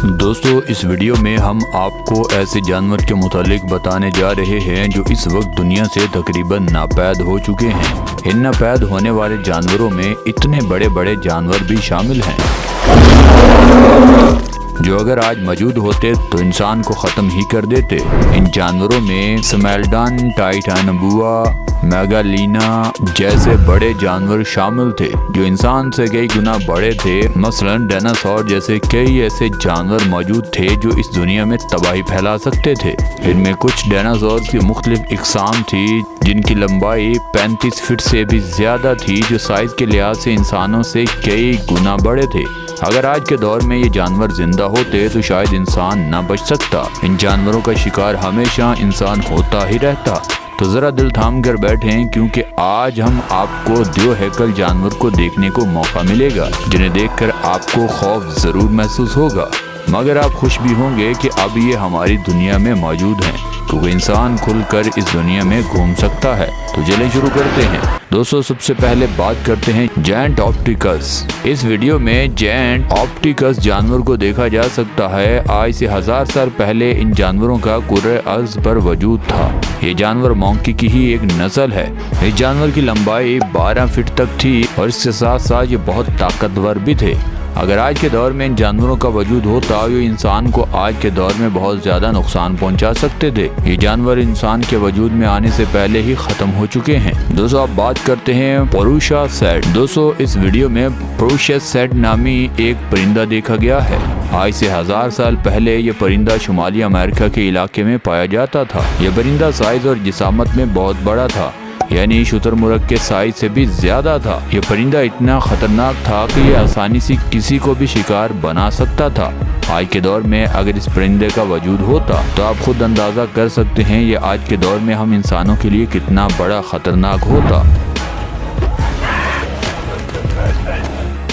دوستو اس ویڈیو میں ہم آپ کو ایسے جانور کے متعلق بتانے جا رہے ہیں جو اس وقت دنیا سے تقریباً ناپید ہو چکے ہیں۔ ان ناپید ہونے والے جانوروں میں اتنے بڑے بڑے جانور بھی شامل ہیں جو اگر آج موجود ہوتے تو انسان کو ختم ہی کر دیتے۔ ان جانوروں میں سمیلڈان، ٹائٹانوبوا، میگالینا جیسے بڑے جانور شامل تھے جو انسان سے کئی گنا بڑے تھے۔ مثلا ڈیناسور جیسے کئی ایسے جانور موجود تھے جو اس دنیا میں تباہی پھیلا سکتے تھے۔ ان میں کچھ ڈیناسور کی مختلف اقسام تھی جن کی لمبائی 35 فٹ سے بھی زیادہ تھی، جو سائز کے لحاظ سے انسانوں سے کئی گنا بڑے تھے۔ اگر آج کے دور میں یہ جانور زندہ ہوتے تو شاید انسان نہ بچ سکتا۔ ان جانوروں کا شکار ہمیشہ انسان ہوتا ہی رہتا۔ تو ذرا دل تھام کر بیٹھیں کیونکہ آج ہم آپ کو دیو ہیکل جانور کو دیکھنے کو موقع ملے گا جنہیں دیکھ کر آپ کو خوف ضرور محسوس ہوگا، مگر آپ خوش بھی ہوں گے کہ اب یہ ہماری دنیا میں موجود ہیں کیونکہ انسان کھل کر اس دنیا میں گھوم سکتا ہے۔ تو چلیں شروع کرتے ہیں۔ دوستو سب سے پہلے بات کرتے ہیں جائنٹ آپٹیکس۔ اس ویڈیو میں جائنٹ آپٹیکس جانور کو دیکھا جا سکتا ہے۔ آج سے 1000 سال پہلے ان جانوروں کا کرۂ ارض پر وجود تھا۔ یہ جانور مونکی کی ہی ایک نسل ہے۔ اس جانور کی لمبائی 12 فٹ تک تھی اور اس کے ساتھ ساتھ یہ بہت طاقتور بھی تھے۔ اگر آج کے دور میں ان جانوروں کا وجود ہوتا یہ انسان کو آج کے دور میں بہت زیادہ نقصان پہنچا سکتے تھے۔ یہ جانور انسان کے وجود میں آنے سے پہلے ہی ختم ہو چکے ہیں۔ دوستو اب بات کرتے ہیں پروشا سیٹ۔ دوستو اس ویڈیو میں پروشا سیٹ نامی ایک پرندہ دیکھا گیا ہے۔ آج سے 1000 سال پہلے یہ پرندہ شمالی امریکہ کے علاقے میں پایا جاتا تھا۔ یہ پرندہ سائز اور جسامت میں بہت بڑا تھا، یعنی شتر مرغ کے سائز سے بھی زیادہ تھا۔ یہ پرندہ اتنا خطرناک تھا کہ یہ آسانی سے کسی کو بھی شکار بنا سکتا تھا۔ آج کے دور میں اگر اس پرندے کا وجود ہوتا تو آپ خود اندازہ کر سکتے ہیں یہ آج کے دور میں ہم انسانوں کے لیے کتنا بڑا خطرناک ہوتا۔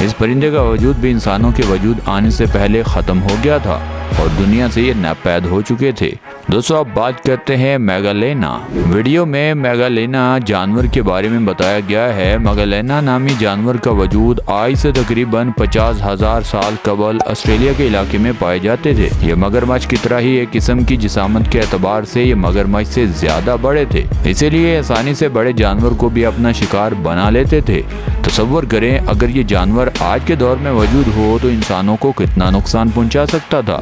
اس پرندے کا وجود بھی انسانوں کے وجود آنے سے پہلے ختم ہو گیا تھا اور دنیا سے یہ ناپید ہو چکے تھے۔ دوستو اب بات کرتے ہیں میگالینا۔ ویڈیو میں میگالینا جانور کے بارے میں بتایا گیا ہے۔ میگالینا نامی جانور کا وجود آج سے تقریباً 50,000 سال قبل آسٹریلیا کے علاقے میں پائے جاتے تھے۔ یہ مگرمچھ کی طرح ہی ایک قسم کی جسامت کے اعتبار سے یہ مگرمچھ سے زیادہ بڑے تھے، اسی لیے آسانی سے بڑے جانور کو بھی اپنا شکار بنا لیتے تھے۔ تصور کریں اگر یہ جانور آج کے دور میں موجود ہو تو انسانوں کو کتنا نقصان پہنچا سکتا تھا۔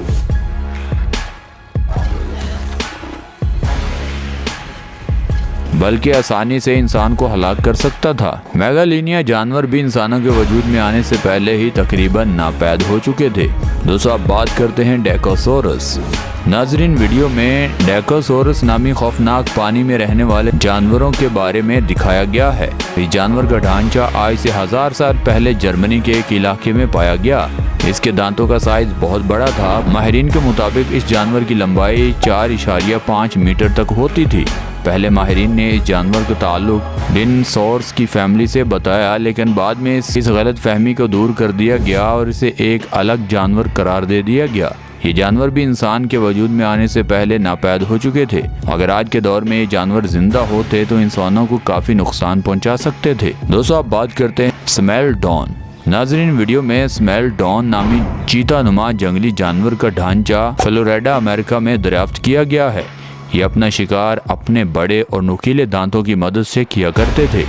بلکہ آسانی سے انسان کو ہلاک کر سکتا تھا۔ میگالینیا جانور بھی انسانوں کے وجود میں آنے سے پہلے ہی تقریباً ناپید ہو چکے تھے۔ دوستو اب بات کرتے ہیں ڈیکاسورس۔ ناظرین ویڈیو میں ڈیکاسورس نامی خوفناک پانی میں رہنے والے جانوروں کے بارے میں دکھایا گیا ہے۔ اس جانور کا ڈھانچہ آج سے 1000 سال پہلے جرمنی کے ایک علاقے میں پایا گیا۔ اس کے دانتوں کا سائز بہت بڑا تھا۔ ماہرین کے مطابق اس جانور کی لمبائی 4.5 میٹر تک ہوتی تھی۔ پہلے ماہرین نے اس جانور کا تعلق ڈینسورس کی فیملی سے بتایا، لیکن بعد میں اس غلط فہمی کو دور کر دیا گیا اور اسے ایک الگ جانور قرار دے دیا گیا۔ یہ جانور بھی انسان کے وجود میں آنے سے پہلے ناپید ہو چکے تھے۔ اگر آج کے دور میں یہ جانور زندہ ہوتے تو انسانوں کو کافی نقصان پہنچا سکتے تھے۔ دوستو اب بات کرتے ہیں سمیلڈون۔ ناظرین ویڈیو میں سمیلڈون نامی چیتا نما جنگلی جانور کا ڈھانچہ فلوریڈا امریکہ میں دریافت کیا گیا ہے۔ یہ اپنا شکار اپنے بڑے اور نوکیلے دانتوں کی مدد سے کیا کرتے تھے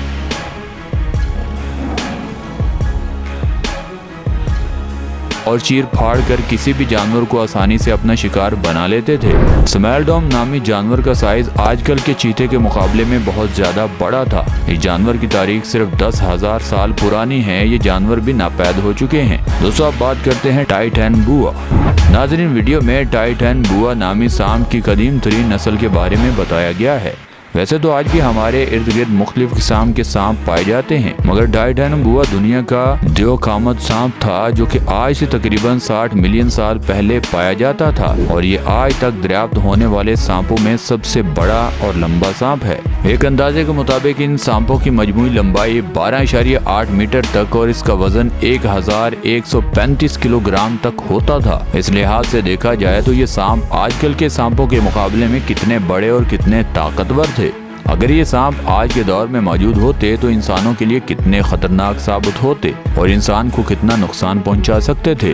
اور چیر پھاڑ کر کسی بھی جانور کو آسانی سے اپنا شکار بنا لیتے تھے۔ سمیلڈون نامی جانور کا سائز آج کل کے چیتے کے مقابلے میں بہت زیادہ بڑا تھا۔ اس جانور کی تاریخ صرف 10,000 سال پرانی ہے۔ یہ جانور بھی ناپید ہو چکے ہیں۔ دوستو اب بات کرتے ہیں ٹائٹانوبوا۔ ناظرین ویڈیو میں ٹائٹانوبوا نامی سانپ کی قدیم ترین نسل کے بارے میں بتایا گیا ہے۔ ویسے تو آج بھی ہمارے ارد گرد مختلف قسم کے سانپ پائے جاتے ہیں، مگر ٹائٹانوبوا دنیا کا دیو قامت سانپ تھا جو کہ آج سے تقریباً 60 ملین سال پہلے پایا جاتا تھا اور یہ آج تک دریافت ہونے والے سانپوں میں سب سے بڑا اور لمبا سانپ ہے۔ ایک اندازے کے مطابق ان سانپوں کی مجموعی لمبائی 12.8 میٹر تک اور اس کا وزن 1135 کلو گرام تک ہوتا تھا۔ اس لحاظ سے دیکھا جائے تو یہ سانپ آج کل کے سانپوں کے مقابلے میں کتنے بڑے اور کتنے طاقتور تھے۔ اگر یہ سانپ آج کے دور میں موجود ہوتے تو انسانوں کے لیے کتنے خطرناک ثابت ہوتے اور انسان کو کتنا نقصان پہنچا سکتے تھے۔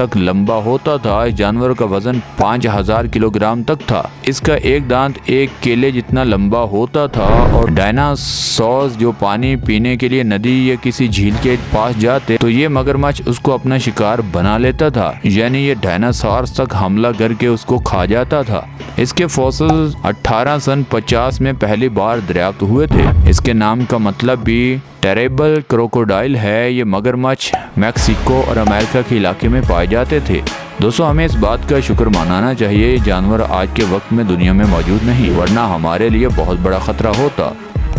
تک لمبا ہوتا تھا۔ اس جانور کا وزن 5000 کلو گرام تک تھا۔ اس کا ایک دانت ایک کیلے جتنا لمبا ہوتا تھا، اور ڈائناسورز جو پانی پینے کے لیے ندی یا کسی جھیل کے پاس جاتے تو یہ مگرمچھ اس کو اپنا شکار بنا لیتا تھا، یعنی یہ ڈائناسورز تک حملہ کر کے اس کو کھا جاتا تھا۔ اس کے فوسلز 1850 میں پہلی بار دریافت ہوئے تھے۔ اس کے نام کا مطلب بھی ٹیریبل کروکوڈائل ہے۔ یہ مگرمچھ میکسیکو اور امریکہ کے علاقے میں پائے جاتے تھے۔ دوستو ہمیں اس بات کا شکر منانا چاہیے، یہ جانور آج کے وقت میں دنیا میں موجود نہیں، ورنہ ہمارے لیے بہت بڑا خطرہ ہوتا۔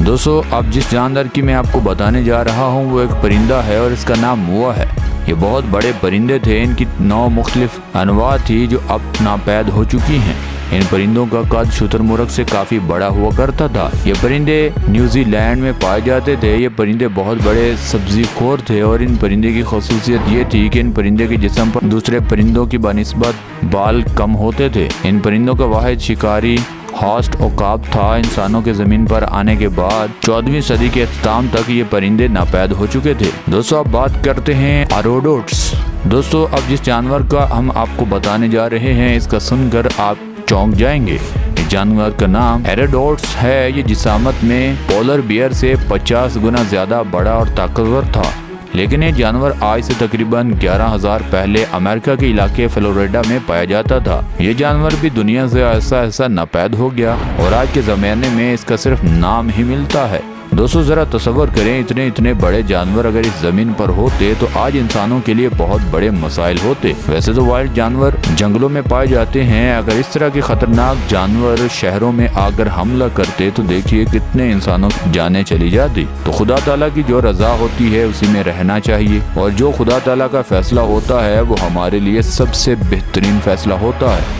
دوستو اب جس جاندار کی میں آپ کو بتانے جا رہا ہوں وہ ایک پرندہ ہے اور اس کا نام موا ہے۔ یہ بہت بڑے پرندے تھے، ان کی 9 مختلف انواع تھی جو اب ناپید ہو چکی ہیں۔ ان پرندوں کا قد شتر مرغ سے کافی بڑا ہوا کرتا تھا۔ یہ پرندے نیوزی لینڈ میں پائے جاتے تھے۔ یہ پرندے بہت بڑے سبزی خور تھے، اور ان پرندے کی خصوصیت یہ تھی کہ ان پرندے کے جسم پر دوسرے پرندوں کی بنسبت بال کم ہوتے تھے۔ ان پرندوں کا واحد شکاری ہاسٹ عقاب تھا۔ انسانوں کے زمین پر آنے کے بعد 14ویں صدی کے اختتام تک یہ پرندے ناپید ہو چکے تھے۔ دوستو اب بات کرتے ہیں اروڈوٹس۔ دوستو اب جس جانور کا ہم آپ کو بتانے جا رہے ہیں اس کا سن کر آپ چونک جائیں گے۔ اس جانور کا نام ایروڈوٹس ہے۔ یہ جسامت میں پولر بیئر سے 50 گنا زیادہ بڑا اور طاقتور تھا، لیکن یہ جانور آج سے تقریباً 11,000 پہلے امریکہ کے علاقے فلوریڈا میں پایا جاتا تھا۔ یہ جانور بھی دنیا سے ایسا ایسا ناپید ہو گیا اور آج کے زمانے میں اس کا صرف نام ہی ملتا ہے۔ دوستو ذرا تصور کریں، اتنے بڑے جانور اگر اس زمین پر ہوتے تو آج انسانوں کے لیے بہت بڑے مسائل ہوتے۔ ویسے تو وائلڈ جانور جنگلوں میں پائے جاتے ہیں، اگر اس طرح کے خطرناک جانور شہروں میں آ کر حملہ کرتے تو دیکھیے کتنے انسانوں کی جانیں چلی جاتی۔ تو خدا تعالیٰ کی جو رضا ہوتی ہے اسی میں رہنا چاہیے، اور جو خدا تعالیٰ کا فیصلہ ہوتا ہے وہ ہمارے لیے سب سے بہترین فیصلہ ہوتا ہے۔